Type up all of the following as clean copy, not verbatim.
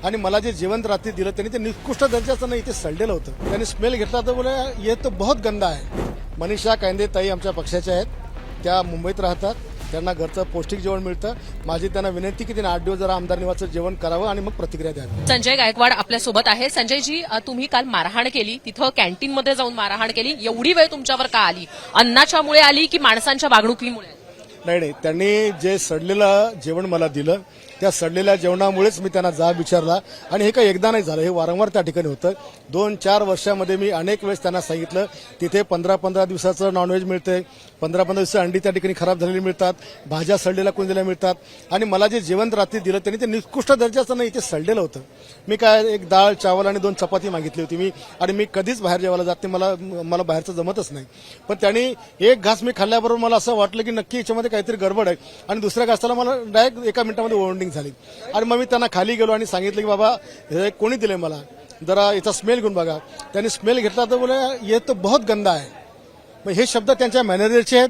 आणि मला जे जेवण रात्री दिलं त्यांनी ते निकृष्ट दर्जाचं नाही, ते सडलेलं होतं. त्यांनी स्मेल घेतला तर बोले ये तो बहुत गंदा आहे. मनीषा कांदे ताई आमच्या पक्षाच्या आहेत, त्या मुंबईत राहतात, त्यांना घरचं पौष्टिक जेवण मिळतं. माझी त्यांना विनंती की त्यांनी 8 दिवस जरा आमदार निवासाचं जेवण करावं आणि मग प्रतिक्रिया द्यावी. संजय गायकवाड आपल्या सोबत आहे. संजयजी, तुम्ही काल मारहाण केली, तिथं कॅन्टीनमध्ये जाऊन मारहाण केली. एवढी वेळ तुमच्यावर का आली? अन्नाच्यामुळे आली की माणसांच्या वागणुकीमुळे? नाही, त्यांनी जे सडलेलं जेवण मला दिलं, त्या सडलेल्या जेवणामुळेच मी त्यांना जाब विचारला. आणि हे काही एकदा नाही झालं, हे वारंवार त्या ठिकाणी होतं. 2-4 वर्षामध्ये मी अनेक वेळेस त्यांना सांगितलं, तिथे 15-15 दिवसाचं नॉनव्हेज मिळते, 15-15 दिवसाचं अंडी त्या ठिकाणी खराब झालेली मिळतात, भाज्या सडलेल्या कुंजलेल्या मिळतात. आणि मला जे जेवण रात्री दिलं त्यांनी ते निकृष्ट दर्जाचं नाही, ते सडलेलं होतं. मी काय एक डाळ चावल आणि 2 चपाती मागितली होती मी, आणि मी कधीच बाहेर जेवायला जात नाही, मला बाहेरचं जमतच नाही. पण त्यांनी एक घास मी खाल्ल्याबरोबर मला असं वाटलं की नक्की याच्यामध्ये काहीतरी गडबड आहे. आणि दुसऱ्या घासाला मला डायरेक्ट एका मिनिटामध्ये ओव्हरडिंग झाली. आणि मग मी त्यांना खाली गेलो आणि सांगितलं की बाबा हे कोणी दिले मला, जरा याचा स्मेल घेऊन बघा. त्यांनी स्मेल घेतला तर बोले ये तो बहुत गंदा आहे. मग हे शब्द त्यांच्या मॅनेजरचे आहेत,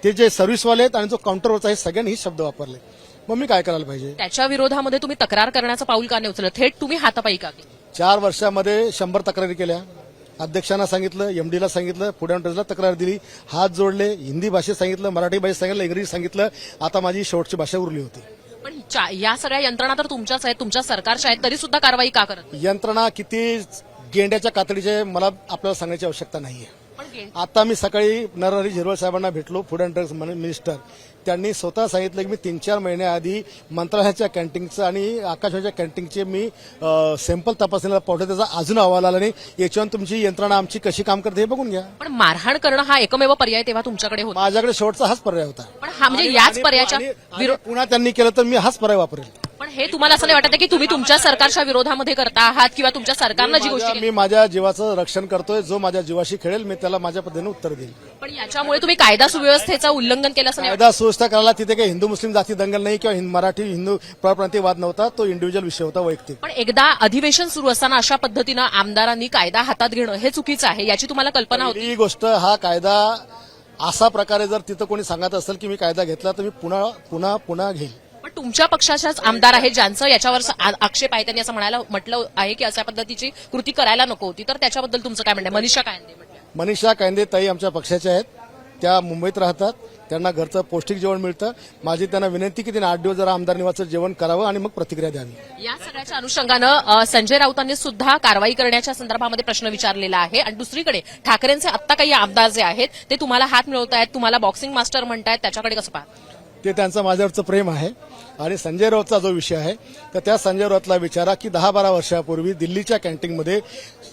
ते जे सर्व्हिसवाले आहेत आणि जो काउंटरवरचा आहे, सगळ्यांनी हे शब्द वापरले. मग मी काय करायला पाहिजे? त्याच्या विरोधामध्ये तुम्ही तक्रार करण्याचं पाऊल का नाही उचललं? थेट तुम्ही हातापायी का केलं? 4 वर्षामध्ये 100 तक्रारी केल्या. अध्यक्षांना सांगितलं, एमडीला सांगितलं, पुढे तक्रार दिली, हात जोडले, हिंदी भाषेत सांगितलं, मराठी भाषेत सांगितलं, इंग्रजी सांगितलं. आता माझी शेवटची भाषा उरली होती. पण या सगळ्या यंत्रणा तर तुमच्याच आहेत, तुमच्या सरकारच्या आहेत, तरी सुद्धा कारवाई का करत? यंत्रणा किती गेंड्याच्या कातडीचे मला आपल्याला सांगण्याची आवश्यकता नाहीये. पण आता मी सकाळी नरहरी झिरवळ साहेबांना भेटलो, फूड अँड ड्रग्स मिनिस्टर. त्यांनी स्वतः सांगितलं की मी 3-4 महिन्याआधी मंत्रालयाच्या कॅन्टीनचं आणि आकाशवाणीच्या कॅन्टीनचे मी सॅम्पल तपासलेला पावडर, त्याचा अजून अहवाल आला नाही. याच्यावर तुमची यंत्रणा आमची कशी काम करते हे बघून घ्या. पण मारहाण करणं हा एकमेव पर्याय तेव्हा तुमच्याकडे होता? माझ्याकडे शेवटचा हाच पर्याय होता. पण हा म्हणजे याच पर्यायाच्या पुन्हा त्यांनी केलं तर मी हाच पर्याय वापरेल. पण हे तुम्हाला असं नाही वाटत की तुम्ही तुमच्या सरकारच्या विरोधामध्ये करता आहात किंवा तुमच्या सरकारनं जी गोष्टी मी माझ्या जीवाचं रक्षण करतोय. जो माझ्या जीवाशी खेळेल मी त्याला माझ्या पद्धतीने उत्तर देईल. पण याच्यामुळे तुम्ही कायदा सुव्यवस्थेचं उल्लंघन केलं असं नाही कायदा सुव्यवस्था करायला तिथे काही हिंदू मुस्लिम जाती दंगल नाही किंवा मराठी हिंदू प्रांतीय वाद नव्हता. तो इंडिव्हिज्युअल विषय होता, वैयक्तिक. पण एकदा अधिवेशन सुरू असताना अशा पद्धतीनं आमदारांनी कायदा हातात घेणं हे चुकीचं आहे, याची तुम्हाला कल्पना होती? ही गोष्ट, हा कायदा असा प्रकारे जर तिथं कोणी सांगत असेल की मी कायदा घेतला तर मी पुन्हा घेईल. पण तुमच्या पक्षाच्याच आमदार आहेत ज्यांचं याच्यावर आक्षेप आहे, त्यांनी असं म्हटलं आहे की अशा पद्धतीची कृती करायला नको होती, तर त्याच्याबद्दल तुमचं काय म्हणणं? मनीषा कांदे ताई आमच्या पक्षाच्या आहेत, त्या मुंबईत राहतात, त्यांना घरचं पौष्टिक जेवण मिळतं. माझी त्यांना विनंती की त्यांनी 8 दिवस जरा आमदार निवासाचं जेवण करावं आणि मग प्रतिक्रिया द्यावी. या सगळ्याच्या अनुषंगानं संजय राऊतांनी सुद्धा कारवाई करण्याच्या संदर्भामध्ये प्रश्न विचारलेला आहे. आणि दुसरीकडे ठाकरेंचे आत्ता काही आमदार जे आहेत ते तुम्हाला हात मिळवतायत, तुम्हाला बॉक्सिंग मास्टर म्हणतायत, त्याच्याकडे कसं पाहता? ते त्यांचं माझ्यावरचं प्रेम आहे. आणि संजय राऊतचा जो विषय आहे तर त्या संजय राऊतला विचारा की 10-12 वर्षापूर्वी दिल्लीच्या कॅन्टीनमध्ये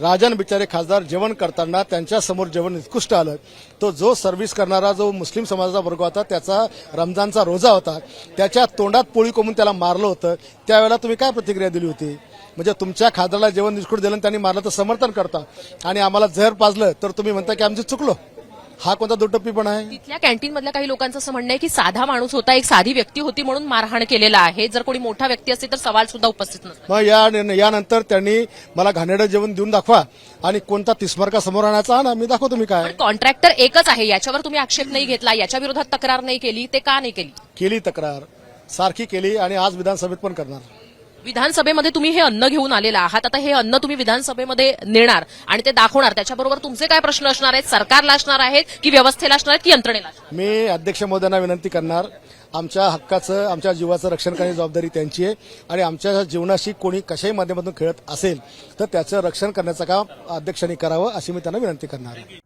राजन बिचारे खासदार जेवण करताना त्यांच्यासमोर जेवण निकृष्ट आलं. तो जो सर्व्हिस करणारा जो मुस्लिम समाजाचा वर्ग होता, त्याचा रमजानचा रोजा होता, त्याच्या तोंडात पोळी कोंबून त्याला मारलं होतं. त्यावेळेला तुम्ही काय प्रतिक्रिया दिली होती? म्हणजे तुमच्या खासदाराला जेवण निकृष्ट दिलं आणि त्यांनी मारलं तर समर्थन करता, आणि आम्हाला जहर पाजलं तर तुम्ही म्हणता की आमचं चुकलो. हा कोणता दुटप्पीपणा आहे? तिथल्या कॅन्टीन मधल्या काही लोकांचं असं म्हणणं आहे की साधा माणूस होता, एक साधी व्यक्ती होती म्हणून मारहाण केलेला आहे. जर कोणी मोठा व्यक्ती असते तर सवाल सुद्धा उपस्थित नसतो. मग यानंतर त्यांनी मला घाणेरडं जेवण देऊन दाखवा आणि कोणता तिस्मार्का समोर आणायचा ना, मी दाखवतो मी काय. कॉन्ट्रॅक्टर एकच आहे, याच्यावर तुम्ही आक्षेप नाही घेतला, याच्या विरोधात तक्रार नाही केली, ते का नाही केली? केली तक्रार, सारखी केली आणि आज विधानसभेत पण करणार. विधानसभेमध्ये तुम्ही हे अन्न घेऊन आलेला आहात, आता हे अन्न तुम्ही विधानसभेमध्ये नेणार आणि ते दाखवणार, त्याच्याबरोबर तुमचे काय प्रश्न असणार आहेत? सरकारला असणार आहेत की व्यवस्थेला असणार आहेत की यंत्रणेला? मी अध्यक्ष महोदयांना विनंती करणार, आमच्या हक्काचं, आमच्या जीवाचं रक्षण करण्याची जबाबदारी त्यांची आहे. आणि आमच्या जीवनाशी कोणी कशाही माध्यमातून खेळत असेल तर त्याचं रक्षण करण्याचं काम अध्यक्षांनी करावं, अशी मी त्यांना विनंती करणार आहे.